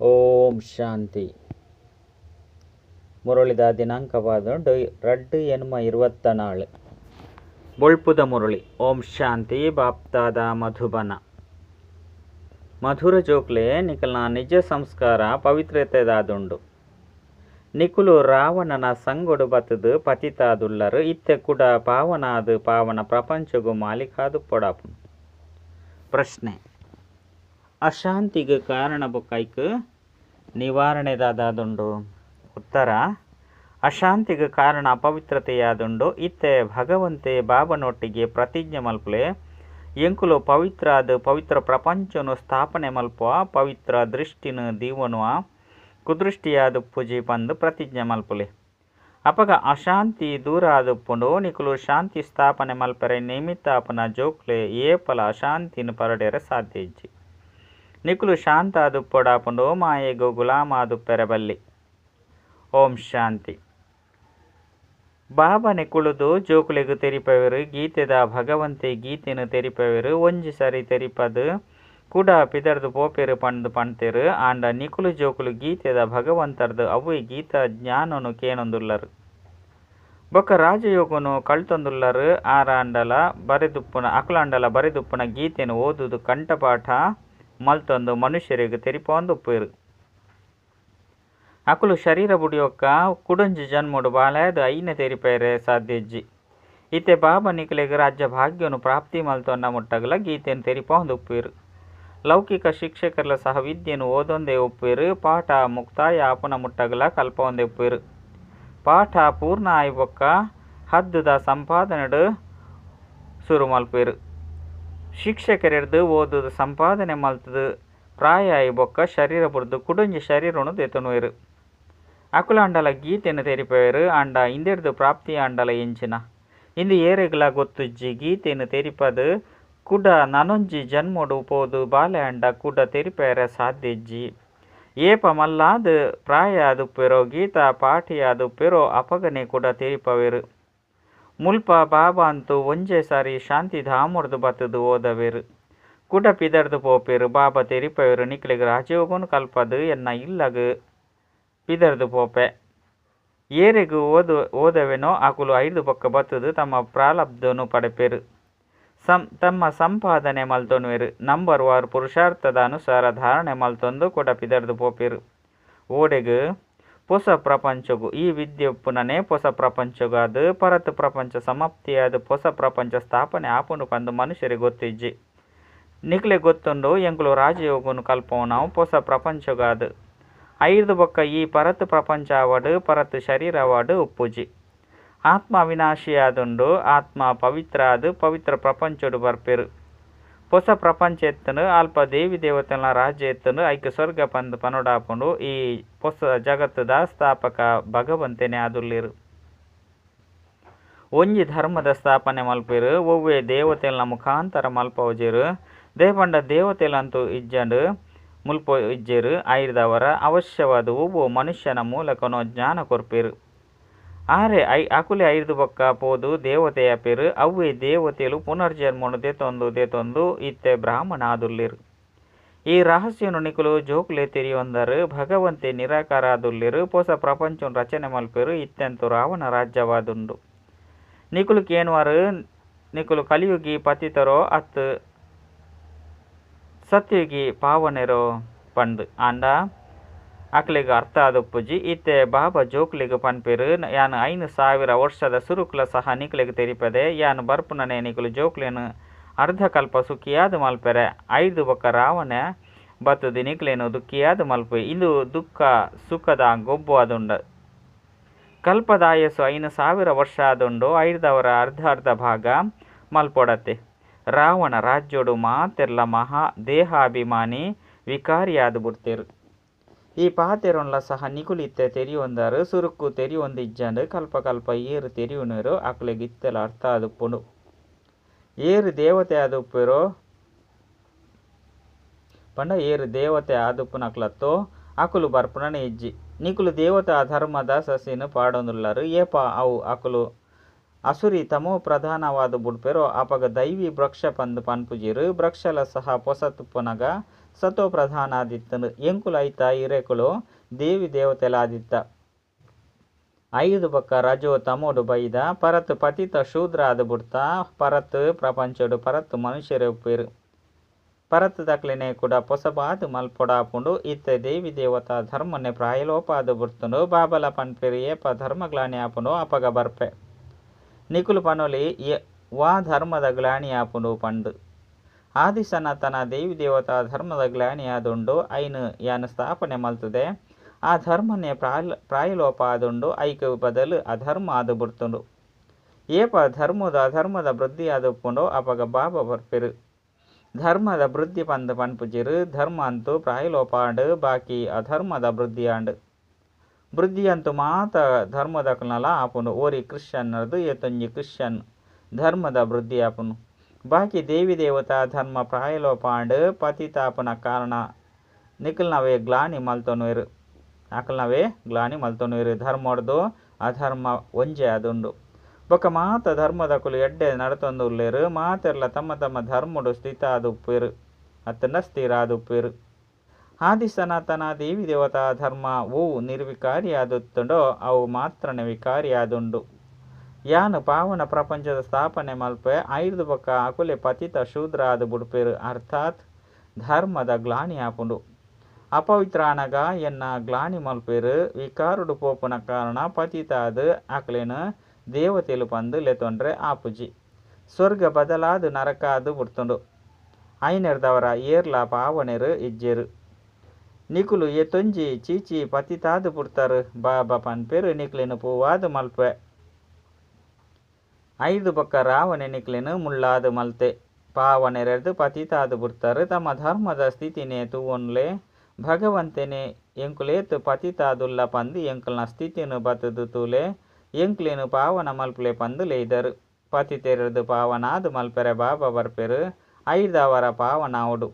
ಓಂ ಶಾಂತಿ. ಮುರಳಿದ ದಿನಾಂಕವಾದ 2/8/24 ಬೊಳ್ಪುದ ಮುರಳಿ. ಓಂ ಶಾಂತಿ. ಬಾಪ್ತಾದ ಮಧುಬನ. ಮಧುರ ಜೋಕ್ಲೆ ನಿಖಲ್ನ ನಿಜ ಸಂಸ್ಕಾರ ಪವಿತ್ರತೆದಾದುಂಡು. ನಿಖುಲು ರಾವಣನ ಸಂಗೊಡು ಬತ್ತದು ಪತಿತಾದುಲ್ಲರು ಇತ್ತೆ ಕೂಡ ಪಾವನಾದು ಪಾವನ ಪ್ರಪಂಚಗೂ ಮಾಲಿಕಾದು ಪೊಡಾಪು. ಪ್ರಶ್ನೆ: ಅಶಾಂತಿಗೆ ಕಾರಣ ಬೊಕ್ಕೈಕ್ ನಿವಾರಣೆದಾದುಂಡು. ಉತ್ತರ: ಅಶಾಂತಿಗೆ ಕಾರಣ ಅಪವಿತ್ರತೆಯಾದುಂಡು. ಇತ್ತೆ ಭಗವಂತೆ ಬಾಬನೊಟ್ಟಿಗೆ ಪ್ರತಿಜ್ಞೆ ಮಲ್ಪಲೆ ಎಂಕುಲು ಪವಿತ್ರ ಪ್ರಪಂಚನು ಸ್ಥಾಪನೆ ಮಲ್ಪುವ ಪವಿತ್ರ ದೃಷ್ಟಿನ ದೀವನುವ ಕುದೃಷ್ಟಿಯಾದ ಪೂಜೆ ಬಂದು ಪ್ರತಿಜ್ಞೆ ಮಲ್ಪಲೆ ಅಪಗ ಅಶಾಂತಿ ದೂರ ಆದುಪ್ಪುಂಡು ನಿಕುಲು ಶಾಂತಿ ಸ್ಥಾಪನೆ ಮಲ್ಪರೆ ನಿಮಿತ್ತ ಅಪನ ಜೋಕ್ಲೆ ಏಪಲ ಅಶಾಂತಿನ ಪರಡೆರೆ ಸಾಧ್ಯ ಇಜ್ಜಿ. ನಿಕುಲು ಶಾಂತ ಆದುಪ್ಪೊಡಾಪುಂಡು ಮಾಯೆಗು ಗುಲಾಮ ಆದುಪ್ಪೆರೆ ಬಲ್ಲಿ. ಓಂ ಶಾಂತಿ. ಬಾಬಾ ನಿಕುಳುದು ಜೋಕುಲೆಗು ತೆರಿಪವೆರು ಗೀತೆದ ಭಗವಂತೆ ಗೀತೆನು ತೆರಿಪವೆರು ಒಂಜಿ ಸರಿ ತೆರಿಪದು ಕೂಡ ಪಿದರ್ದು ಪೋಪೆರು ಪಂಡು ಪಣ್ತೆರು ಆಂಡ ನಿಕುಲು ಜೋಕುಲು ಗೀತೆದ ಭಗವಂತರ್ದು ಅವೇ ಗೀತ ಜ್ಞಾನನು ಕೇನೊಂದುಲ್ಲರು ಬೊಕ್ಕ ರಾಜಯೋಗನು ಕಳ್ತೊಂದುಲ್ಲರು. ಆರಾಂಡಲ ಬರೆದುಪ್ಪುನ ಅಕುಲಾಂಡಲ ಬರೆದುಪ್ಪುನ ಗೀತೆನು ಓದುದು ಕಂಠಪಾಠ ಮಲ್ತೊಂದು ಮನುಷ್ಯರಿಗೆ ತೆರಿಪೊಂದುಪ್ಪೇರು. ಅಕುಲು ಶರೀರ ಬುಡಿಯೊಕ್ಕ ಕುಡಂಜಿ ಜನ್ಮುಡು ಬಾಳೆದು ಐನ ತೆರಿಪೇರೆ ಸಾಧ್ಯಜ್ಜಿ. ಇತ್ತೆ ಬಾಬಾ ನಿಕಲೆಗೆ ರಾಜ್ಯ ಭಾಗ್ಯನು ಪ್ರಾಪ್ತಿ ಮಲ್ತೊಂಡ ಮುಟ್ಟಗಲ ಗೀತೆಯನ್ನು ತೆರಿಪೊಂದುಪ್ಪೇರು. ಲೌಕಿಕ ಶಿಕ್ಷಕರ್ಲ ಸಹ ವಿದ್ಯೆನು ಓದೊಂದೇ ಉಪ್ಪೇರು. ಪಾಠ ಮುಕ್ತಾಯ ಆಪುನ ಮುಟ್ಟಗಲ ಕಲ್ಪೊಂದೆ ಉಪ್ಪೇರು. ಪಾಠ ಪೂರ್ಣ ಆಯ್ಬೊಕ್ಕ ಹದ್ದುದ ಸಂಪಾದನೆಡು ಶುರು ಮಲ್ಪೇರು. ಶಿಕ್ಷಕರೆಡ್ದು ಓದುದು ಸಂಪಾದನೆ ಮಲ್ತದು ಪ್ರಾಯ ಆಯ್ಬೊಕ್ಕ ಶರೀರ ಬುಡ್ದು ಕುಡಂಜಿ ಶರೀರನು ದೆತುನುವೆರು. ಅಕುಲಾಂಡಲ ಗೀತೆನು ತೆರಿಪೇರು ಆಂಡ ಇಂದೆಡ್ದು ಪ್ರಾಪ್ತಿ ಆಂಡಲ ಎಂಚಿನ ಇಂದು ಏರೆಗ್ಲ ಗೊತ್ತುಜ್ಜಿ ಗೀತೆನು ತೆರಿಪದು ಕುಡ ನನೊಂಜಿ ಜನ್ಮೊಡು ಪೋದು ಬಾಲೆ ಅಂಡ ಕುಡ ತೆರಿಪೇರೆ ಸಾಧ್ಯಜ್ಜಿ. ಏಪ ಮಲ್ಲಾದು ಪ್ರಾಯ ಆದುಪ್ಪೆರೋ ಗೀತಾ ಪಾಠಿ ಆದುಪ್ಪೆರೋ ಅಪಗನೆ ಕೂಡ ತೆರಿಪವೆರು. ಮುಲ್ಪ ಬಾಬಾ ಅಂತೂ ಒಂಜೇ ಸಾರಿ ಶಾಂತಿ ಧಾಮುರ್ದು ಬತ್ತದು ಓದವೆರು ಕುಡ ಪಿದರ್ದು ಪೋಪೆರು ಬಾಬಾ ತೆರಿಪವೆರು ನಿಕ್ಲೆಗ್ ರಾಜಯೋಗನು ಕಲ್ಪದು ಎನ್ನ ಇಲ್ಲಗು ಪಿದರ್ದು ಪೋಪೆ ಏರೆಗು ಓದವೆನೋ ಅಕುಲು ಐದು ಬೊಕ್ಕ ಬತ್ತದು ತಮ್ಮ ಪ್ರಾಲಬ್ಧನು ಪಡೆಪೆರು ತಮ್ಮ ಸಂಪಾದನೆ ಮಲ್ತೊನ್ವೆರು ನಂಬರ್ ವಾರು ಪುರುಷಾರ್ಥದ ಅನುಸಾರ ಧಾರಣೆ ಮಲ್ತೊಂದು ಕೂಡ ಪಿದರ್ದು ಪೋಪೆರು. ಓಡೆಗು ಹೊಸ ಪ್ರಪಂಚಗೂ ಈ ವಿದ್ಯೆ ಪುನನೇ ಹೊಸ ಪ್ರಪಂಚಗೂ ಅದು ಪರತ್ ಪ್ರಪಂಚ ಸಮಾಪ್ತಿಯಾದ ಹೊಸ ಪ್ರಪಂಚ ಸ್ಥಾಪನೆ ಆಪುಂಡು ಪಂದು ಮನುಷ್ಯರಿಗೆ ಗೊತ್ತಿಜ್ಜಿ. ನಿಕ್ಲೆ ಗೊತ್ತುಂಡು ಎಂಕುಲು ರಾಜಯೋಗನು ಕಲ್ಪವು ನಾವು ಹೊಸ ಪ್ರಪಂಚಗಾದು ಐದು ಬೊಕ್ಕ ಈ ಪರತ್ ಪ್ರಪಂಚ ಆವಡು ಪರತ್ ಶರೀರ ಆವಡು ಉಪ್ಪುಜಿ. ಆತ್ಮ ಅವಿನಾಶಿ ಆದುಂಡು ಆತ್ಮ ಪವಿತ್ರ ಆದು ಪವಿತ್ರ ಪ್ರಪಂಚಡು ಬರ್ಪೆರು. ಹೊಸ ಪ್ರಪಂಚ ಎತ್ತನು ಅಲ್ಪ ದೇವಿ ದೇವತೆಗಳ ರಾಜ್ಯ ಎತ್ತನು ಐಕ್ಯ ಸ್ವರ್ಗ ಪಂದು ಪನೊಡಾಪುಂಡು ಈ ಹೊಸ ಜಗತ್ತದ ಸ್ಥಾಪಕ ಭಗವಂತನೇ ಆದುಲ್ಲಿರು. ಒಂಜಿ ಧರ್ಮದ ಸ್ಥಾಪನೆ ಮಲ್ಪೆರು ಒವ್ವೇ ದೇವತೆಗಳ ಮುಖಾಂತರ ಮಲ್ಪವುಜೆರು ದೇಪಂಡ ದೇವತೆಲಂತೂ ಇಜ್ಜಂಡು ಮುಲ್ಪ ಇಜ್ಜೆರು ಐರ್ದವರ ಅವಶ್ಯವಾದ ಒವ್ವು ಮನುಷ್ಯನ ಮೂಲಕನೋ ಜ್ಞಾನ ಕೊರ್ಪೆರು. ಆರೆ ಅಕುಲೆ ಐದು ಬೊಕ್ಕ ಪೋದು ದೇವತೆಯ ಪೆರು ಅವ್ವೇ ದೇವತೆಲು ಪುನರ್ಜನ್ಮನು ದೇತೊಂದು ಇತ್ತೆ ಬ್ರಾಹ್ಮಣ ಆದುಲ್ಲಿರು. ಈ ರಹಸ್ಯನು ನಿಕುಲು ಜೋಕ್ಲೆ ತೆರಿಯೊಂದರು ಭಗವಂತೆ ನಿರಾಕಾರ ಆದುಲ್ಲಿರು. ಹೊಸ ಪ್ರಪಂಚನು ರಚನೆ ಮಲ್ಪೆರು ಇತ್ತೆಂತು ರಾವಣ ರಾಜ್ಯವಾದುಂಡು. ನಿಕುಲು ಕೇನುವರು ನಿಕುಲು ಕಲಿಯುಗಿ ಪತಿತರೋ ಅತ್ತು ಸತ್ಯುಗಿ ಪಾವನೆರೋ ಪಂಡು ಆಂಡ ಅಕ್ಲೆಗ್ ಅರ್ಥ ಆದುಪ್ಪುಜಿ. ಇತ್ತೆ ಬಾಬಾ ಜೋಕ್ಲೆಗ್ ಪನ್ಪೆರು ಯಾನು 5,000 ವರ್ಷದ ಸುರುಕ್ಲ ಸಹ ನಿಕ್ಲೆಗ್ ತೆರಿಪದೆ ಯಾನು ಬರ್ಪುನನೆ ನಿಕುಲು ಜೋಕ್ಲೆನು ಅರ್ಧ ಕಲ್ಪ ಸುಖಿಯಾದ ಮಲ್ಪೆರೆ ಐದು ಬೊಕ್ಕ ರಾವಣ ಬತ್ತದು ನಿಕ್ಲೆನು ದುಃಖಿಯಾದ ಮಲ್ಪೆ ಇಂದು ದುಃಖ ಸುಖದ ಗೊಬ್ಬು ಆದುಂಡ ಕಲ್ಪದ ಆಯಸ್ಸು 5,000 ವರ್ಷ ಆದುಂಡು ಐದವರ ಅರ್ಧ ಭಾಗ ಮಲ್ಪೊಡತ್ತೆ. ರಾವಣ ರಾಜ್ಯೋಡು ಮಾತೆರ್ಲ ಮಹಾ ದೇಹಾಭಿಮಾನಿ ವಿಕಾರಿಯಾದ ಬುಡ್ತೆರು. ಈ ಪಾತೆರೊನ್ಲ ಸಹ ನಿಕುಲಿತ್ತೆ ತೆರಿಯೊಂದರು ಸುರುಕ್ಕು ತೆರಿಯೊಂದಿಜ್ಜಂಡು ಕಲ್ಪ ಏರು ತೆರಿಯುನರು ಅಕ್ಲೆಗ್ ಇತ್ತೆಲ ಅರ್ಥ ಆದುಪ್ಪುಂಡು. ಏರು ದೇವತೆ ಆದುಪ್ಪೆರೋ ಪಂಡ ಏರು ದೇವತೆ ಆದುಪ್ಪುನಕ್ಲತ್ತೋ ಅಕುಲು ಬರ್ಪುನನೆ ಇಜ್ಜಿ. ನಿಕುಲು ದೇವತಾ ಧರ್ಮದ ಸಸಿನು ಪಾಡೊಂದುಲ್ಲರು ಏಪ ಅವು ಅಕುಲು ಅಸುರಿ ತಮೋ ಪ್ರಧಾನವಾದ ಬುಡ್ಪೆರೋ ಅಪಗ ದೈವಿ ವೃಕ್ಷ ಪಂದು ಪನ್ಪುಜಿರು. ವೃಕ್ಷಲ ಸಹ ಪೊಸ ತುಪ್ಪುನಗ ಸತೋ ಪ್ರಧಾನಾದಿತ್ತನು ಎಂಕುಲು ಐತ ಇರೆಕುಲು ದೇವಿ ದೇವತೆಲಾದಿತ್ತ 5 ಬೊಕ್ಕ ರಜೋ ತಮೋಡು ಬೈದ ಪರತ್ ಪತಿತ ಶೂದ್ರ ಅದು ಬಿಡ್ತಾ ಪರತ್ ಪ್ರಪಂಚಡು ಪರತ್ ಮನುಷ್ಯರೇ ಉಪ್ಪೇರು ಪರತ್ ದಕ್ಲೆನೆ ಕೂಡ ಪೊಸಬಾದು ಮಲ್ಪೊಡಾಪುಂಡು ಇತ್ತೆ ದೇವಿ ದೇವತಾ ಧರ್ಮನೆ ಪ್ರಾಯಲೋಪಾದು ಬಿಡ್ತುಂಡು ಬಾಬಲ ಪನ್ಪೆರಿ ಏಪ ಧರ್ಮ ಗ್ಲಾನಿ ಆಪುಂಡು ಅಪಗ ಬರ್ಪೆ ನಿಕುಲು ಪನೊಲಿ ವಾ ಧರ್ಮದ ಗ್ಲಾನಿ ಆಪುಂಡು ಪಂಡು ಆದಿ ಸನಾತನ ದೇವಿ ದೇವತಾ ಧರ್ಮದ ಗ್ಲಾನಿ ಆದುಂಡು ಐನು ಯಾನು ಸ್ಥಾಪನೆ ಮಲ್ತದೆ ಆ ಧರ್ಮನೆ ಪ್ರಾಯಲೋಪ ಆದುಂಡು ಐಕ ಬದಲು ಅಧರ್ಮ ಆದು ಬಿಡ್ತುಂಡು ಏಪ ಧರ್ಮದ ಅಧರ್ಮದ ವೃದ್ಧಿ ಆದುಪ್ಪುಂಡು ಅಪಗ ಬಾಬ ಬರ್ಪೆರು ಧರ್ಮದ ವೃದ್ಧಿ ಪಂದು ಪನ್ಪುಜಿರು ಧರ್ಮ ಅಂತೂ ಪ್ರಾಯಲೋಪ ಆಂಡು ಬಾಕಿ ಅಧರ್ಮದ ವೃದ್ಧಿ ಆಂಡು ವೃದ್ಧಿ ಅಂತೂ ಮಾತ ಧರ್ಮದಕ್ಲನಲ ಆಪುಂಡು ಓರಿ ಕ್ರಿಶ್ಚಿಯನ್ನರದು ಏತೊಂಜಿ ಕ್ರಿಶ್ಚಿಯನ್ ಧರ್ಮದ ವೃದ್ಧಿ ಆಪುನು ಬಾಕಿ ದೇವಿ ದೇವತಾ ಧರ್ಮ ಪ್ರಾಯಲೋಪ ಆಂಡು ಪತಿತಾಪನ ಕಾರಣ ನಿಖಲ್ನವೇ ಗ್ಲಾನಿ ಮಲ್ತೊನುವೆರು ಆಕಲ್ನವೇ ಗ್ಲಾನಿ ಮಲ್ತೊನುವೆರು ಧರ್ಮಡ್ದು ಅಧರ್ಮ ಒಂಜೆ ಅದುಂಡು ಬೊಕ್ಕ ಮಾತ ಧರ್ಮದಕುಲು ಎಡ್ಡೆ ನಡತೊಂದುಲ್ಲೇರು ಮಾತೆರ್ಲ ತಮ್ಮ ತಮ್ಮ ಧರ್ಮಡು ಸ್ಥಿತ ಆದುಪ್ಪೇರು ಅತ್ತನ ಸ್ಥಿರ ಆದುಪ್ಪೇರು ಆದಿ ಸನಾತನ ದೇವಿ ದೇವತಾ ಧರ್ಮ ಓ ನಿರ್ವಿಕಾರಿ ಆದುತ್ತುಂಡೋ ಅವು ಮಾತ್ರನೇ ವಿಕಾರಿ ಆದುಂಡು ಯಾನು ಪಾವನ ಪ್ರಪಂಚದ ಸ್ಥಾಪನೆ ಮಲ್ಪೆ 5 ಬೊಕ್ಕ ಅಕುಲೆ ಪತಿತ ಶೂದ್ರ ಆದು ಬುಡ್ಪೇರು ಅರ್ಥಾತ್ ಧರ್ಮದ ಗ್ಲಾನಿ ಆಪುಂಡು ಅಪವಿತ್ರಾನಗ ಎನ್ನ ಗ್ಲಾನಿ ಮಲ್ಪೇರು ವಿಕಾರುಡು ಪೋಪುನ ಕಾರಣ ಪತಿತಾದ ಆಕಲೇನು ದೇವತೆಲು ಪಂದು ಲೆತೊಂಡ್ರೆ ಆಪುಜಿ ಸ್ವರ್ಗ ಬದಲಾದು ನರಕ ಅದು ಬಿಡ್ತುಂಡು ಐನೆರ್ದವರ ಏರ್ಲ ಪಾವನೆರು ಇಜ್ಜೆರು ನಿಕುಲು ಎತ್ತೊಂಜಿ ಚೀಚಿ ಪತಿತಾದು ಬಿಡ್ತಾರು ಬಾಬಾ ಪನ್ಪೇರು ನಿಕ್ಲೆನು ಪೂವಾದು ಮಲ್ಪೆ 5 ಬೊಕ್ಕ ರಾವಣೆ ನಿಕ್ಲೆನು ಮುಳ್ಳಾದು ಮಲ್ತೆ ಪಾವನೆರೆದು ಪತಿತಾದು ಬಿಡ್ತಾರು ತಮ್ಮ ಧರ್ಮದ ಸ್ಥಿತಿನೇ ತೂವೊನ್ಲೆ ಭಗವಂತನೇ ಎಂಕುಲೇತು ಪತಿತಾದುಲ್ಲ ಪಂದು ಎಂಕಲ್ನ ಸ್ಥಿತಿನು ಬತದು ತೂಲೆ ಎಂಕ್ಲೇನು ಪಾವನ ಮಲ್ಪಲೆ ಪಂದು ಲೇದರು ಪತಿತೆರೆದು ಪಾವನಾದು ಮಲ್ಪೆರೆ ಬಾಬಾ ಬರ್ಪೆರು 5 ಅವರ ಪಾವನ ಅವಡು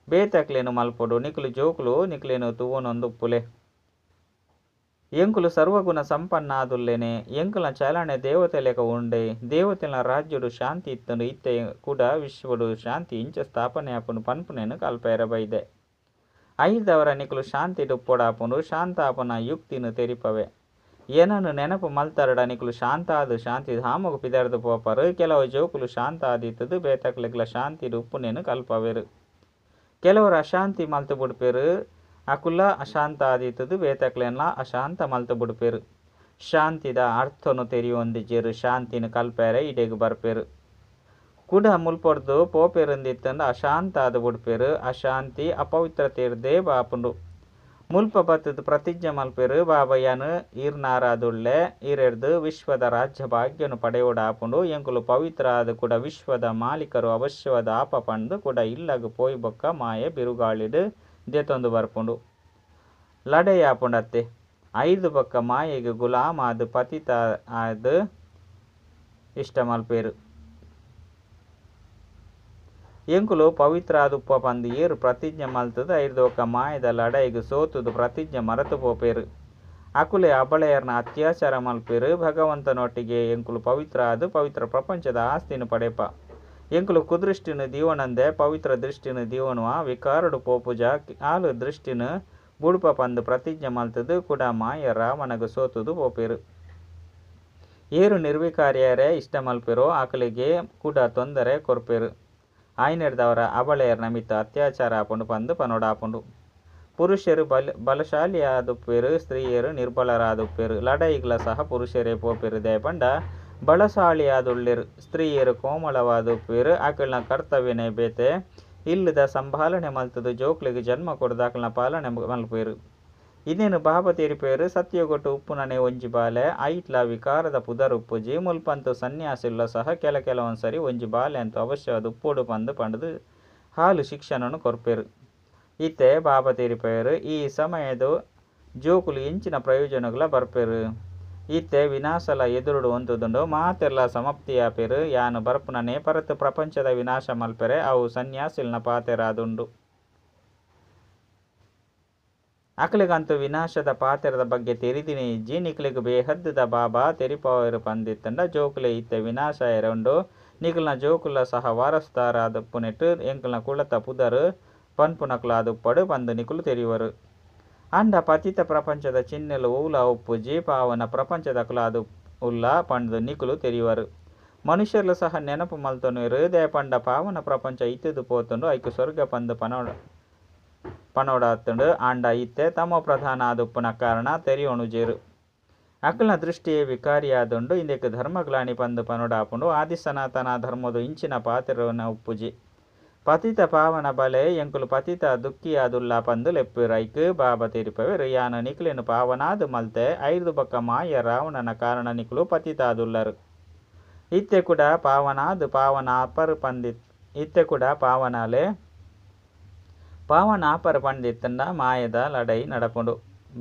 ಬೇತಕ್ಲೇನು ಮಲ್ಪೊಡು ನಿಕುಲು ಜೋಕುಲು ನಿಕ್ಲೇನು ತೂವನೊಂದುಪ್ಪುಲೆ ಎಂಕುಲು ಸರ್ವಗುಣ ಸಂಪನ್ನಾದುಲ್ಲೇನೆ ಎಂಕಲ್ನ ಚಲನೆ ದೇವತೆ ಲೆಕ ಉಂಡೆ ದೇವತೆಲ ರಾಜ್ಯಡು ಶಾಂತಿ ಇತ್ತನು ಇತ್ತೆ ಕೂಡ ವಿಶ್ವಡು ಶಾಂತಿ ಇಂಚ ಸ್ಥಾಪನೆ ಆಪುನು ಪನ್ಪುನೇನು ಕಲ್ಪೆರೆ ಬೈದೆ 5 ಅವರ ನಿಕುಲು ಶಾಂತಿ ಡುಪ್ಪೊಡಾಪುಂಡು ಶಾಂತಾಪನ ಯುಕ್ತಿನು ತೆರಿಪವೆ ಏನನ್ನು ನೆನಪು ಮಲ್ತರಡ ನಿಕುಲು ಶಾಂತಾದು ಶಾಂತಿ ಧಾಮಗು ಪಿದರ್ದು ಪೋಪರು ಕೆಲವು ಜೋಕುಲು ಶಾಂತ ಆದಿತ್ತದು ಬೇತಕ್ಲೆಗ್ಲ ಶಾಂತಿ ಉಪ್ಪುನೇನು ಕಲ್ಪವೆರು ಕೆಲವರು ಅಶಾಂತಿ ಮಲ್ತು ಬಿಡ್ಪೇರು ಅಕುಲ ಅಶಾಂತ ಆದಿತ್ತದು ಬೇತಕ್ಲೆನ್ಲ ಅಶಾಂತ ಮಲ್ತು ಬಿಡ್ಪೇರು ಶಾಂತಿದ ಅರ್ಥನು ತೆರಿಯೊಂದಿಜ್ಜೆರು ಶಾಂತಿನ ಕಲ್ಪೆರೆ ಇಡೆಗು ಬರ್ಪೇರು ಕುಡ ಮುಲ್ಪೊಡ್ದು ಪೋಪೆರುಂದಿತ್ತಂದು ಅಶಾಂತ ಆದು ಬಿಡ್ಪೇರು ಅಶಾಂತಿ ಅಪವಿತ್ರತೆರ್ದೇ ಬಾಪುಂಡು ಮುಲ್ಪ ಬತ್ತದು ಪ್ರತಿಜ್ಞೆ ಮಲ್ಪೇರು ಬಾಬಯ್ಯನು ಈರ್ನಾರಾದುಳ್ಳೆ ಈರೆರ್ದು ವಿಶ್ವದ ರಾಜ್ಯ ಭಾಗ್ಯನು ಪಡೆಯೋಡಾಪುಂಡು ಎಂಕುಲು ಪವಿತ್ರ ಆದ ಕೂಡ ವಿಶ್ವದ ಮಾಲೀಕರು ಅವಶ್ಯವಾದ ಆಪ ಪಂಡು ಕೂಡ ಇಲ್ಲಗು ಪೋಯ್ ಬೊಕ್ಕ ಮಾಯೆ ಬಿರುಗಾಳಿಡು ದೇತೊಂದು ಬರ್ಪುಂಡು ಲಡೆಯಾಪುಂಡತ್ತೆ 5 ಬೊಕ್ಕ ಮಾಯೆಗೆ ಗುಲಾಮ ಆದು ಪತಿತ ಆದು ಇಷ್ಟ ಮಲ್ಪೇರು ಎಂಕುಲು ಪವಿತ್ರ ಆದುಪ್ಪ ಪಂದು ಏರು ಪ್ರತಿಜ್ಞೆ ಮಲ್ತದು 5 ಬೊಕ್ಕ ಮಾಯದ ಲಡೈಗು ಸೋತುದು ಪ್ರತಿಜ್ಞೆ ಮರೆತು ಪೋಪೇರು ಅಕುಲೆ ಅಬಳೆಯರ್ನ ಅತ್ಯಾಚಾರ ಮಲ್ಪೇರು ಭಗವಂತನೊಟ್ಟಿಗೆ ಎಂಕುಲು ಪವಿತ್ರ ಆದು ಪವಿತ್ರ ಪ್ರಪಂಚದ ಆಸ್ತಿನು ಪಡೆಪ ಎಂಕುಲು ಕುದೃಷ್ಟಿನು ದೀವನಂದೆ ಪವಿತ್ರ ದೃಷ್ಟಿನು ದೀವನುವ ವಿಕಾರುಡು ಪೋಪುಜ ಆಲು ದೃಷ್ಟಿನು ಬುಡುಪ ಪಂದು ಪ್ರತಿಜ್ಞೆ ಮಲ್ತದು ಕೂಡ ಮಾಯ ರಾವಣಗು ಸೋತುದು ಪೋಪೇರು ಏರು ನಿರ್ವಿಕಾರಿಯರೇ ಇಷ್ಟ ಮಲ್ಪೇರು ಆಕಲಿಗೆ ಕೂಡ ತೊಂದರೆ ಕೊರ್ಪೇರು ಆಯ್ನೆರ್ದವರ ಅಬಳೆಯರ್ ನಮಿತ್ತ ಅತ್ಯಾಚಾರ ಆಪುಂಡು ಪಂದು ಪನೋಡಾಪುಂಡು ಪುರುಷರು ಬಲಶಾಲಿಯಾದುಪ್ಪೇರು ಸ್ತ್ರೀಯರು ನಿರ್ಬಲರಾದುಪ್ಪೇರು ಲಡೈಗ್ಲ ಸಹ ಪುರುಷರೇ ಪೋಪೇರು ದಯಪಂಡ ಬಳಶಾಲಿಯಾದುಳ್ಳೆರು ಸ್ತ್ರೀಯರು ಕೋಮಳವಾದುಪ್ಪೇರು ಆಕಲ್ನ ಕರ್ತವ್ಯನೇ ಬೇತೆ ಇಲ್ಲದ ಸಂಭಾಲನೆ ಮಲ್ತದು ಜೋಕ್ಲಿಗೆ ಜನ್ಮ ಕೊಡದಾಕಲ್ನ ಪಾಲನೆ ಮಲ್ಪೇರು ಇದೇನು ಬಾಬಾ ತೆರಿಪೇರು ಸತ್ಯಗೊಟ್ಟು ಉಪ್ಪುನನೆ ಒಂಜಿ ಬಾಲೆ ಐಟ್ಲ ವಿಕಾರದ ಪುದರ್ ಉಪ್ಪುಜಿ ಮುಲ್ಪಂತು ಸನ್ಯಾಸಿಲ್ಲ ಸಹ ಕೆಲವೊಂದ್ಸರಿ ಒಂಜಿ ಬಾಲೆ ಅಂತೂ ಅವಶ್ಯವಾದ ಉಪ್ಪೋಡು ಪಂದು ಪಂಡದು ಹಾಲು ಶಿಕ್ಷಣನು ಕೊರ್ಪೇರು ಇತ್ತೆ ಬಾಬಾ ತೆರಿಪೇರು ಈ ಸಮಯದ ಜೋಕುಲು ಇಂಚಿನ ಪ್ರಯೋಜನಗಳ ಬರ್ಪೇರು ಇತ್ತೆ ವಿನಾಶಲ ಎದುರುಡು ಒಂದುದುಂಡು ಮಾತೆರ್ಲ ಸಮಾಪ್ತಿಯಾಪೇರು ಯಾನು ಬರ್ಪುನನೆ ಪರತು ಪ್ರಪಂಚದ ವಿನಾಶ ಮಲ್ಪೆರೆ ಅವು ಸನ್ಯಾಸಿಲ್ನ ಪಾತೆರಾದುಂಡು ಅಕ್ಲಿಗಂತೂ ವಿನಾಶದ ಪಾತೆರದ ಬಗ್ಗೆ ತೆರಿದಿನಿ ಇಜ್ಜಿ ನಿಕ್ಲಿಗೆ ಬೇಹದ್ದದ ಬಾಬಾ ತೆರಿಪವರು ಪಂದಿತ್ತಂಡ ಜೋಕುಲೆ ಇತ್ತೆ ವಿನಾಶ ಎರೊಂಡು ನಿಕಲ್ನ ಜೋಕುಲ ಸಹ ವಾರಸ್ದಾರಾದ ಪುನೆಟ್ಟು ಎಂಕಲ್ನ ಕುಳತ ಪುದರು ಪನ್ಪುನಕುಲು ಆದುಪ್ಪಡು ಪಂದು ನಿಕುಲು ತೆರಿವರು. ಅಂಡ ಪತಿತ ಪ್ರಪಂಚದ ಚಿನ್ನೆಲು ಊಲ ಉಪ್ಪುಜಿ ಪಾವನ ಪ್ರಪಂಚದಕುಲು ಆದು ಉಲ್ಲ ಪಂದು ನಿಕುಲು ತೆರಿವರು. ಮನುಷ್ಯರ್ಲು ಸಹ ನೆನಪು ಮಲ್ತೊನುವೆರು ದೇ ಪಂಡ ಪಾವನ ಪ್ರಪಂಚ ಇತ್ತಿದು ಪೋತುಂಡು ಐಕು ಸ್ವರ್ಗ ಪಂದು ಪನೋಡಾತುಂಡು ಆಂಡ ಇತ್ತೆ ತಮೋ ಪ್ರಧಾನ ಆದುಪ್ಪುನ ಕಾರಣ ತೆರಿಯೋಣುಜೇರು. ಅಕಲ್ನ ದೃಷ್ಟಿಯೇ ವಿಕಾರಿಯಾದುಂಡು ಇಂದೆಕ್ ಧರ್ಮಗ್ಲಾನಿ ಪಂದು ಪನೋಡಾಪುಂಡು ಆದಿ ಸನಾತನ ಧರ್ಮದು ಇಂಚಿನ ಪಾತಿರವನ ಉಪ್ಪುಜಿ. ಪತಿತ ಪಾವನ ಬಲೆ ಎಂಕುಲು ಪತಿತ ದುಃಖಿಯಾದುಲ್ಲ ಪಂದು ಲೆಪ್ಪಿರು ಐಕ್ ಬಾಬಾ ತೆರಿಪವೆರು. ಯಾನ ನಿಕುಲೆನು ಪಾವನಾದು ಮಲ್ತೆ ಐದು ಬಕ್ಕ ಮಾಯ ರಾವಣನ ಕಾರಣ ನಿಕುಲು ಪತಿತ ಆದುಲ್ಲರು. ಇತ್ತೆ ಕೂಡ ಪಾವನಾದು ಪಾವನಾಪರು ಪಂದಿತ್ ಇತ್ತೆ ಕೂಡ ಪಾವನಾಪರು ಪಂದಿತ್ತಂಡ ಮಾಯದ ಲಡೈ ನಡಪುಂಡು.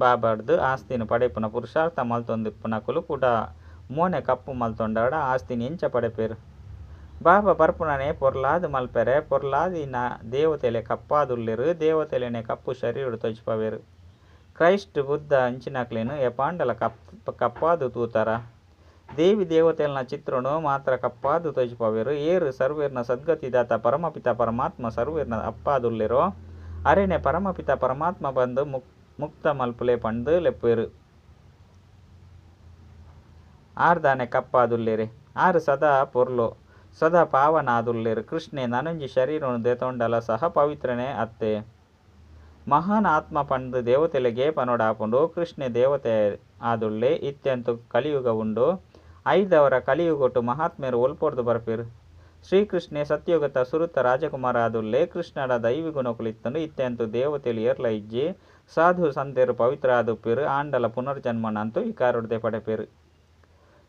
ಬಾಬಾರ್ದು ಆಸ್ತಿನ ಪಡೆಪುನ ಪುರುಷಾರ್ಥ ಮಲ್ತೊಂದಿಪ್ಪುನಕುಲು ಕೂಡ ಮೋನೆ ಕಪ್ಪು ಮಲ್ತೊಂಡಾಡ ಆಸ್ತಿನ ಎಂಚ ಪಡೆಪೇರು. ಬಾಬಾ ಬರ್ಪುನನೆ ಪೊರ್ಲಾದು ಮಲ್ಪೆರೆ ಪೊರ್ಲಾದಿನ ದೇವತೆಲೆ ಕಪ್ಪಾದುಲ್ಲಿರು ದೇವತೆಲೆನೆ ಕಪ್ಪು ಶರೀರ ತೊಜ್ಪವೇರು. ಕ್ರೈಸ್ಟ್ ಬುದ್ಧ ಅಂಚಿನಕ್ಲೇನು ಎಪಾಂಡಲ ಕಪ್ಪಾದು ತೂತರ ದೇವಿ ದೇವತೆಲ್ನ ಚಿತ್ರನು ಮಾತ್ರ ಕಪ್ಪಾದು ತೊಜ್ಪವೇರು. ಏರು ಸರ್ವೇರ್ನ ಸದ್ಗತಿದಾತ ಪರಮಪಿತ ಪರಮಾತ್ಮ ಸರ್ವೇರ್ನ ಅಪ್ಪಾದುಲ್ಲಿರೋ ಅರೆನೆ ಪರಮಪಿತ ಪರಮಾತ್ಮ ಬಂದು ಮುಕ್ತ ಮಲ್ಪುಲೆ ಪಂದು ಲೆಪ್ಪೇರು. ಆರ್ದಾನೆ ಕಪ್ಪಾದುಲ್ಲಿರಿ ಆರು ಸದಾ ಪೊರ್ಲು ಸದಾ ಪಾವನಾದುಲ್ಲಿರು. ಕೃಷ್ಣೆ ನನಂಜಿ ಶರೀರನು ದೆತೊಂಡಲ ಸಹ ಪವಿತ್ರನೇ ಅತ್ತೆ. ಮಹಾನ್ ಆತ್ಮ ಪಂದು ದೇವತೆಲೆಗೆ ಪನೋಡಾಪುಂಡು ಕೃಷ್ಣೆ ದೇವತೆ ಆದುಳ್ಳೆ ಇತ್ಯಂತು ಕಲಿಯುಗ ಉಂಡು. ಐದವರ ಕಲಿಯುಗೊಟ್ಟು ಮಹಾತ್ಮೆರು ಒಲ್ಪೊರ್ದು ಬರ್ಪಿರು. ಶ್ರೀಕೃಷ್ಣೆ ಸತ್ಯುಗತ ಸುರುತ ರಾಜಕುಮಾರ ಆದುಳ್ಳೆ ಕೃಷ್ಣಡ ದೈವಿ ಗುಣಕುಲಿತ್ತಂಡು ಇತ್ಯಂತು ದೇವತೆಲು ಏರ್ಲ ಇಜ್ಜಿ ಸಾಧು ಸಂತೆರು ಪವಿತ್ರ ಆದುಪ್ಪಿರು. ಆಂಡಲ ಪುನರ್ಜನ್ಮನಂತೂ ವಿಕಾರೊಡ್ದೆ ಪಡೆಪೇರು.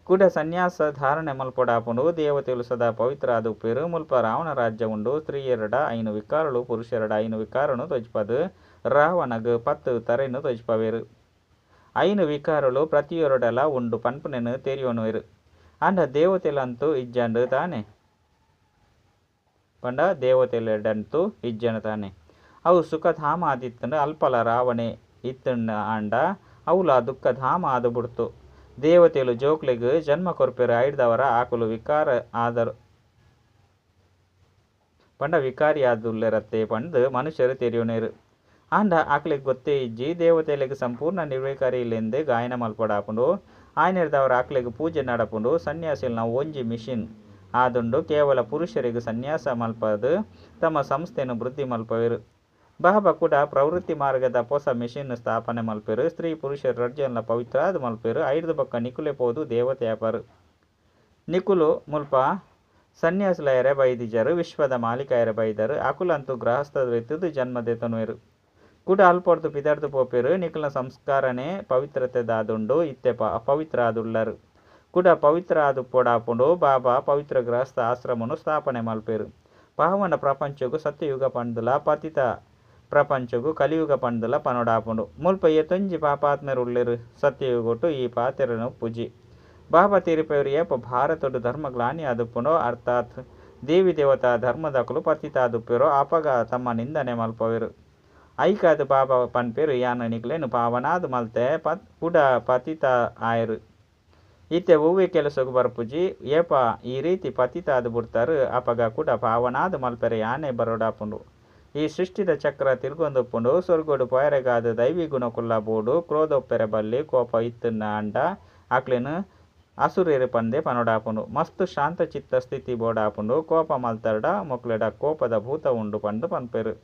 ಕೂಡ ಸನ್ಯಾಸ ಧಾರಣೆ ಮಲ್ಪೊಡಾಪುಂಡು ದೇವತೆಲು ಸದಾ ಪವಿತ್ರ ಆದುಪ್ಪಿರು. ಮುಲ್ಪ ರಾವಣ ರಾಜ್ಯ ಉಂಡು. ಸ್ತ್ರೀಯರಡ ಐನು ವಿಕಾರಳು ಪುರುಷರಡ ಐನು ವಿಕಾರನು ತೊಜ್ಪದು ರಾವಣಗ್ 10 ತರೆನು ತೊಜ್ಪವೇರು. ಐನು ವಿಕಾರಳು ಪ್ರತಿಯೊರಡಲ ಉಂಡು ಪನ್ಪುನೆನು ತೆರಿಯೋನುವೆರು. ಅಂಡ ದೇವತೆಲಂತೂ ಇಜ್ಜಂಡು ತಾನೆ ಪಂಡ ದೇವತೆಲೆಡಂತೂ ಇಜ್ಜಂಡು ತಾನೆ ಅವು ಸುಖಧಾಮ ಆದಿತ್ತಂಡು ಅಲ್ಪಲ ರಾವಣೆ ಇತ್ತಂಡ ಆಂಡ ಅವುಲ ದುಃಖಧಾಮ ಆದು ಬಿಡ್ತು. ದೇವತೆಲು ಜೋಕ್ಲೆಗ್ ಜನ್ಮ ಕೊರ್ಪೆರು ಐಡ್ದವರ ಆಕುಲು ವಿಕಾರ ಆದರು ಪಂಡ ವಿಕಾರಿ ಆದುಲ್ಲೆರತ್ತೆ ಪಂದು ಮನುಷ್ಯರು ತೆರಿಯೋನೇರು. ಆಂಡ ಆಕ್ಲೆಗ್ ಗೊತ್ತೇ ಇಜ್ಜಿ ದೇವತೆಲೆಗ್ ಸಂಪೂರ್ಣ ನಿರ್ವಿಕಾರಿ ಇಲ್ಲೆಂದು ಗಾಯನ ಮಲ್ಪಡಾಪುಂಡು. ಆಯ್ನೆರ್ದವರ ಆಕ್ಲೆಗ್ ಪೂಜೆ ನಡಪುಂಡು. ಸನ್ಯಾಸಿಲ್ನ ಒಂಜಿ ಮಿಷಿನ್ ಆದುಂಡು ಕೇವಲ ಪುರುಷರಿಗೆ ಸನ್ಯಾಸ ಮಲ್ಪದು ತಮ್ಮ ಸಂಸ್ಥೆಯನ್ನು ವೃದ್ಧಿ ಮಲ್ಪವೆರು. ಬಾಬಾ ಕೂಡ ಪ್ರವೃತ್ತಿ ಮಾರ್ಗದ ಹೊಸ ಮಿಷಿನ್ ಸ್ಥಾಪನೆ ಮಲ್ಪೆರು. ಸ್ತ್ರೀ ಪುರುಷರು ರಡ್ಜನ್ಲ ಪವಿತ್ರಾದ ಮಲ್ಪೆರು. ಐದು ಬಕ್ಕ ನಿಕುಲೆ ಪೋದು ದೇವತೆ ಆಪರು. ನಿಕುಲು ಮುಲ್ಪ ಸನ್ಯಾಸುಲಯರೆ ಬೈದಿಜರು ವಿಶ್ವದ ಮಾಲಿಕಾಯರೆ ಬೈದರು. ಅಕುಲಂತೂ ಗೃಹಸ್ಥರು ಎತ್ತುದು ಜನ್ಮ ದೆತನುವೆರು. ಕೂಡ ಅಲ್ಪೊರ್ದು ಪಿದರ್ದು ಪೋಪೆರು. ನಿಕುಲ ಸಂಸ್ಕಾರನೇ ಪವಿತ್ರತೆದಾದುಂಡು ಇತ್ತೆ ಅಪವಿತ್ರ ಆದುಳ್ಳರು. ಕೂಡ ಪವಿತ್ರ ಆದು ಪೋಡಾಪುಂಡು ಬಾಬಾ ಪವಿತ್ರ ಗೃಹಸ್ಥ ಆಶ್ರಮನು ಸ್ಥಾಪನೆ ಮಲ್ಪೇರು. ಪಾವನ ಪ್ರಪಂಚಗೂ ಸತ್ಯಯುಗ ಪಂಡುಲ ಪತಿತ ಪ್ರಪಂಚಗೂ ಕಲಿಯುಗ ಪಂಡುಲ ಪನೋಡಾಪುಂಡು. ಮುಲ್ಪ ಎತ್ತೊಂಜಿ ಪಾಪಾತ್ಮೆರು ಉಳ್ಳೆರು ಸತ್ಯಯುಗೊಟ್ಟು ಈ ಪಾತೆರನು ಪೂಜಿ. ಬಾಬಾ ತೀರಿಪೆರು ಏಪ ಭಾರತಡು ಧರ್ಮಗ್ಲಾನಿ ಆದುಪ್ಪುಂಡು ಅರ್ಥಾತ್ ದೇವಿ ದೇವತಾ ಧರ್ಮದಕುಲು ಪತಿತ ಆದುಪ್ಪೆರು ಅಪಗ ತಮ್ಮ ನಿಂದನೆ ಮಲ್ಪವೆರು. ಐಕಾದು ಬಾಬಾ ಪನ್ಪೇರು ಯಾನ ನಿಕ್ಲೆನು ಪಾವನಾದು ಮಲ್ತೆ ಕೂಡ ಪತಿತ ಆಯರು. ಇತ್ತೆ ಹೂವೆ ಕೆಲಸಗೂ ಬರ್ಪುಜಿ ಏಪ ಈ ರೀತಿ ಪತಿತ ಆದು ಬಿಡ್ತಾರು ಅಪಗ ಕೂಡ ಪಾವನಾದು ಮಲ್ಪೆರೆ ಯಾನೆ ಬರೋಡಾಪುಂಡು. ಈ ಸೃಷ್ಟಿದ ಚಕ್ರ ತಿರ್ಗೊಂದುಪ್ಪುಂಡು. ಸ್ವರ್ಗೋಡು ಪೊಯರೆಗಾದು ದೈವಿ ಗುಣಕುಲ್ಲ ಬೋಡು ಕ್ರೋಧೊಪ್ಪೆರೆ ಬಲ್ಲಿ ಕೋಪ ಇತ್ತನ್ನ ಅಂಡ ಆಕ್ಲೆನು ಅಸುರೇರು ಪಂದೆ ಪನೋಡಾಪುಂಡು. ಮಸ್ತು ಶಾಂತ ಚಿತ್ತ ಸ್ಥಿತಿ ಬೋಡಾಪುಂಡು. ಕೋಪ ಮಲ್ತರ್ಡ ಮೊಕ್ಲೆಡ ಕೋಪದ ಭೂತ ಉಂಡು ಪಂಡು ಪನ್ಪೆರು.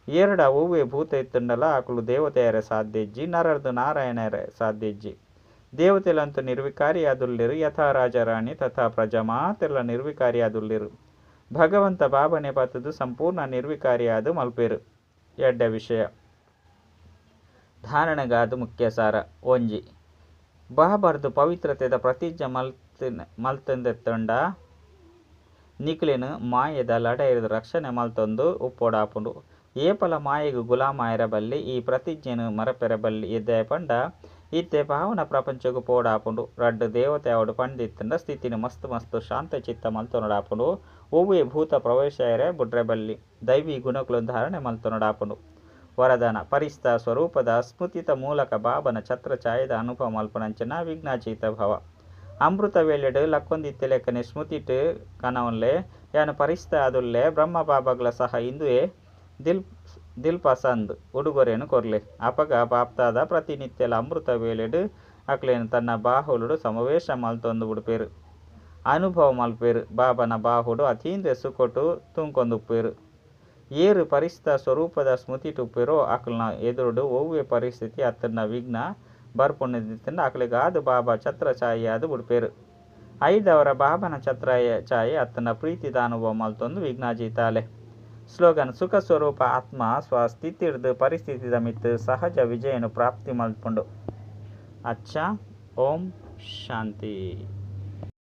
ಏರಡ ಹೂವೆ ಭೂತ ಇತ್ತುಂಡಲ ಆಕುಲು ದೇವತೆಯರೆ ಸಾಧ್ಯಜ್ಜಿ ನರರ್ದು ನಾರಾಯಣರೆ ಸಾಧ್ಯಜ್ಜಿ. ದೇವತೆಲಂತೂ ನಿರ್ವಿಕಾರಿಯಾದುಲ್ಲಿರು. ಯಥಾ ರಾಜರಾಣಿ ತಥಾ ಪ್ರಜಮಾ ತೆಲ್ಲ ನಿರ್ವಿಕಾರಿಯಾದುಲ್ಲಿರು. ಭಗವಂತ ಬಾಬನೆ ಪತ್ತದು ಸಂಪೂರ್ಣ ನಿರ್ವಿಕಾರಿಯಾದು ಮಲ್ಪೇರು. ಎಡ್ಡ ವಿಷಯ ಧಾರಣೆಗಾದು ಮುಖ್ಯ ಸಾರ ಒಂಜಿ ಬಾಬರ್ದು ಪವಿತ್ರತೆದ ಪ್ರತಿಜ್ಞೆ ಮಲ್ತಂದೆತ್ತೊಂಡ ನಿಕ್ಲೆನು ಮಾಯದ ಲಡೆಯದು ರಕ್ಷಣೆ ಮಲ್ತೊಂದು ಉಪ್ಪೋಡಾಪುಂಡು. ಏಪಲ ಮಾಯೆಗು ಗುಲಾಮಾಯರ ಬಲ್ಲಿ ಈ ಪ್ರತಿಜ್ಞೆನು ಮರಪೆರ ಬಲ್ಲಿ ಎದ್ದೆ ಪಂಡ ಇತ್ತೆ ಪಾವನ ಪ್ರಪಂಚಗೂ ಪೋಡಾಪುಂಡು. ರಡ್ಡು ದೇವತೆ ಅವಡು ಪಂಡಿತ್ತಂಡ ಸ್ಥಿತಿನ ಮಸ್ತು ಶಾಂತ ಚಿತ್ತ ಮಲ್ತೊನಡಾಪುಂಡು. ಒವ್ವೆ ಭೂತ ಪ್ರವೇಶಯರೆ ಬುಡ್ರೆ ಬಲ್ಲಿ ದೈವಿ ಗುಣಕುಲು ಧಾರಣೆ ಮಲ್ತೊನಡಾಪುಂಡು. ವರದಾನ ಪರಿಸ್ಥ ಸ್ವರೂಪದ ಸ್ಮೃತಿತ ಮೂಲಕ ಬಾಬನ ಛತ್ರ ಛಾಯದ ಅನುಭವ ಮಲ್ಪನಂಚನ ವಿಘ್ನಾಚೀತ ಭವ. ಅಮೃತ ವೇಳೆಡು ಲಕ್ಕೊಂದಿತ್ತೆ ಲೆಕ್ಕನೆ ಸ್ಮೃತಿಟ್ ಕನವನ್ಲೆ ಯಾನು ಪರಿಸ್ಥ ಆದುಲ್ಲೆ ಬ್ರಹ್ಮ ಬಾಬಾಗ್ಲ ಸಹ ಇಂದುವೆ ದಿಲ್ ದಿಲ್ ಪಸಂದ್ ಉಡುಗೊರೆಯನ್ನು ಕೊರ್ಲೆ ಅಪಗ ಬಾಪ್ತಾದ ಪ್ರತಿನಿತ್ಯಲ ಅಮೃತ ವೇಳೆಡು ಅಕ್ಲೇನು ತನ್ನ ಬಾಹುಳುಡು ಸಮಾವೇಶ ಮಲ್ತೊಂದು ಬಿಡ್ಪೇರು. ಅನುಭವ ಮಲ್ಪೇರು. ಬಾಬನ ಬಾಹುಡು ಅತೀಂದ್ರ ಸುಕೊಟ್ಟು ತುಂಕೊಂದುಪ್ಪೇರು. ಏರು ಪರಿಸ್ಥಿತ ಸ್ವರೂಪದ ಸ್ಮೃತಿ ಟುಪ್ಪೇರೋ ಅಕ್ಲನ ಎದುರುಡು ಒವ್ವೆ ಪರಿಸ್ಥಿತಿ ಅತ್ತನ ವಿಘ್ನ ಬರ್ಪುಣ್ಯದಿತ್ತಂಡ ಅಕ್ಲಿಗಾದು ಬಾಬಾ ಛತ್ರ ಛಾಯೆಯಾದು ಬಿಡ್ಪೇರು. ಐದವರ ಬಾಬನ ಛತ್ರ ಛಾಯೆ ಅತ್ತನ ಪ್ರೀತಿದ ಅನುಭವ ಮಲ್ತೊಂದು ವಿಘ್ನಾಜೀತಾಲೆ. ಸ್ಲೋಗನ್ ಸುಖ ಸ್ವರೂಪ ಆತ್ಮ ಸ್ವಸ್ಥಿತಿರ್ದು ಪರಿಸ್ಥಿತಿದ ಮಿತ್ತು ಸಹಜ ವಿಜಯನು ಪ್ರಾಪ್ತಿ ಮಲ್ಪುಂಡು. ಅಚ್ಚ. ಓಂ ಶಾಂತಿ.